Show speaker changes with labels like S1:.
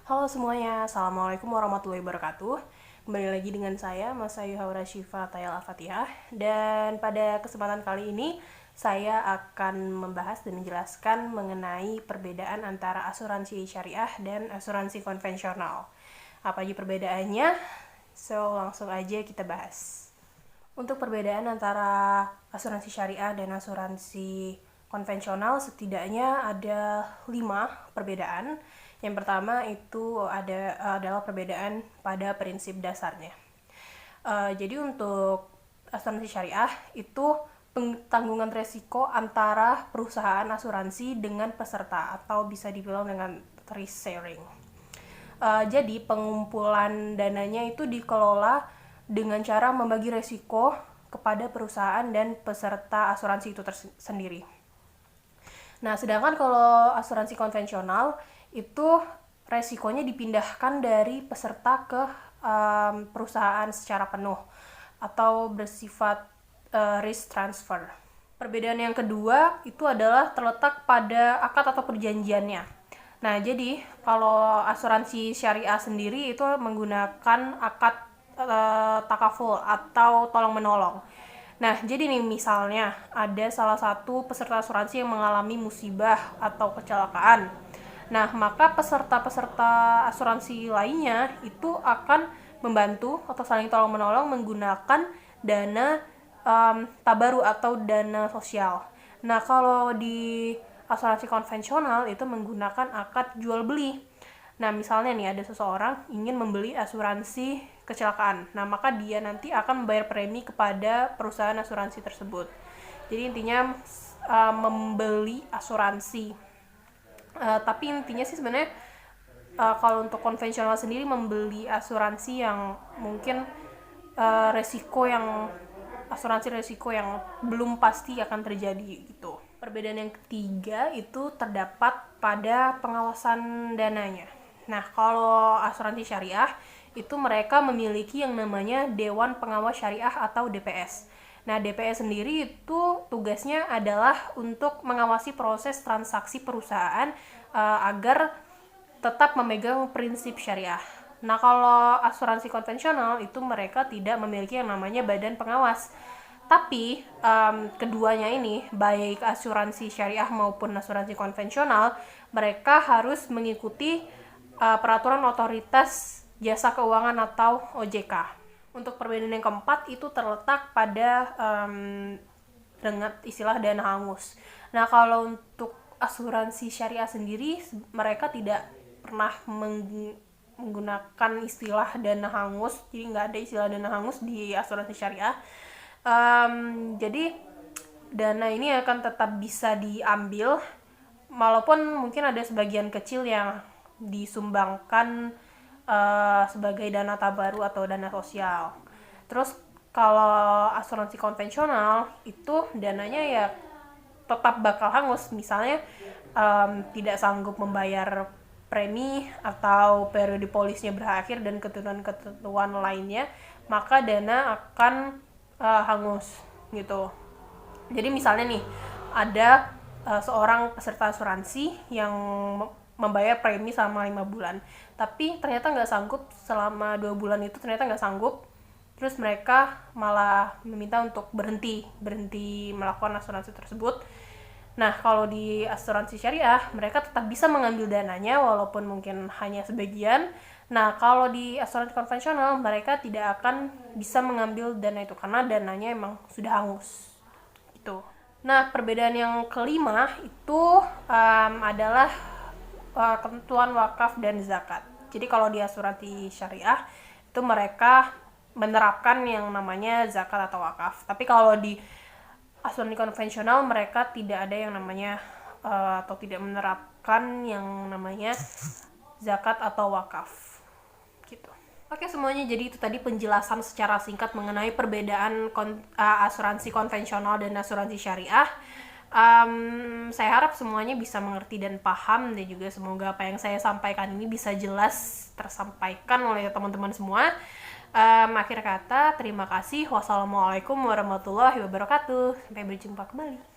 S1: Halo semuanya, Assalamualaikum warahmatullahi wabarakatuh. Kembali lagi dengan saya, Mas Ayu Haura Syifa Tayal Al-Fatihah. Dan pada kesempatan kali ini, saya akan membahas dan menjelaskan mengenai perbedaan antara asuransi syariah dan asuransi konvensional. Apa aja perbedaannya? So, langsung aja kita bahas. Untuk perbedaan antara asuransi syariah dan asuransi konvensional setidaknya ada 5 perbedaan. Yang pertama itu adalah perbedaan pada prinsip dasarnya. Jadi untuk asuransi syariah itu penanggungan resiko antara perusahaan asuransi dengan peserta atau bisa dibilang dengan risk sharing. Jadi pengumpulan dananya itu dikelola dengan cara membagi resiko kepada perusahaan dan peserta asuransi itu sendiri. Nah, sedangkan kalau asuransi konvensional itu resikonya dipindahkan dari peserta ke perusahaan secara penuh atau bersifat risk transfer. Perbedaan yang kedua itu adalah terletak pada akad atau perjanjiannya. Nah, jadi kalau asuransi syariah sendiri itu menggunakan akad takaful atau tolong menolong. Nah, jadi nih misalnya ada salah satu peserta asuransi yang mengalami musibah atau kecelakaan. Nah, maka peserta-peserta asuransi lainnya itu akan membantu atau saling tolong menolong menggunakan dana tabaru atau dana sosial. Nah, kalau di asuransi konvensional itu menggunakan akad jual beli. Nah, misalnya nih ada seseorang ingin membeli asuransi kecelakaan. Nah, maka dia nanti akan membayar premi kepada perusahaan asuransi tersebut. Jadi intinya membeli asuransi. Tapi intinya sih sebenarnya kalau untuk konvensional sendiri membeli asuransi yang mungkin asuransi resiko yang belum pasti akan terjadi gitu. Perbedaan yang ketiga itu terdapat pada pengawasan dananya. Nah, kalau asuransi syariah itu mereka memiliki yang namanya Dewan Pengawas Syariah atau DPS. Nah, DPS sendiri itu tugasnya adalah untuk mengawasi proses transaksi perusahaan agar tetap memegang prinsip syariah. Nah, kalau asuransi konvensional itu mereka tidak memiliki yang namanya badan pengawas. Tapi keduanya ini, baik asuransi syariah maupun asuransi konvensional, mereka harus mengikuti peraturan otoritas jasa keuangan atau OJK. Untuk perbedaan yang keempat itu terletak pada dengan istilah dana hangus. Nah, kalau untuk asuransi syariah sendiri, mereka tidak pernah menggunakan istilah dana hangus, jadi nggak ada istilah dana hangus di asuransi syariah. Jadi dana ini akan tetap bisa diambil, walaupun mungkin ada sebagian kecil yang disumbangkan sebagai dana tabaru atau dana sosial. Terus kalau asuransi konvensional itu dananya ya tetap bakal hangus, misalnya tidak sanggup membayar premi atau periode polisnya berakhir dan ketentuan lainnya, maka dana akan hangus gitu. Jadi misalnya nih ada seorang peserta asuransi yang membayar premi selama 5 bulan, tapi ternyata nggak sanggup selama 2 bulan itu, ternyata nggak sanggup. Terus mereka malah meminta untuk berhenti melakukan asuransi tersebut. Nah, kalau di asuransi syariah, mereka tetap bisa mengambil dananya walaupun mungkin hanya sebagian. Nah, kalau di asuransi konvensional, mereka tidak akan bisa mengambil dana itu karena dananya emang sudah hangus. Gitu. Nah, perbedaan yang kelima itu adalah ketentuan wakaf dan zakat. Jadi kalau di asuransi syariah, itu mereka menerapkan yang namanya zakat atau wakaf. Tapi kalau di asuransi konvensional mereka tidak ada yang namanya atau tidak menerapkan yang namanya zakat atau wakaf gitu. Oke semuanya, jadi itu tadi penjelasan secara singkat mengenai perbedaan asuransi konvensional dan asuransi syariah. Saya harap semuanya bisa mengerti dan paham, dan juga semoga apa yang saya sampaikan ini bisa jelas tersampaikan oleh teman-teman semua. Akhir kata, terima kasih. Wassalamualaikum warahmatullahi wabarakatuh. Sampai berjumpa kembali.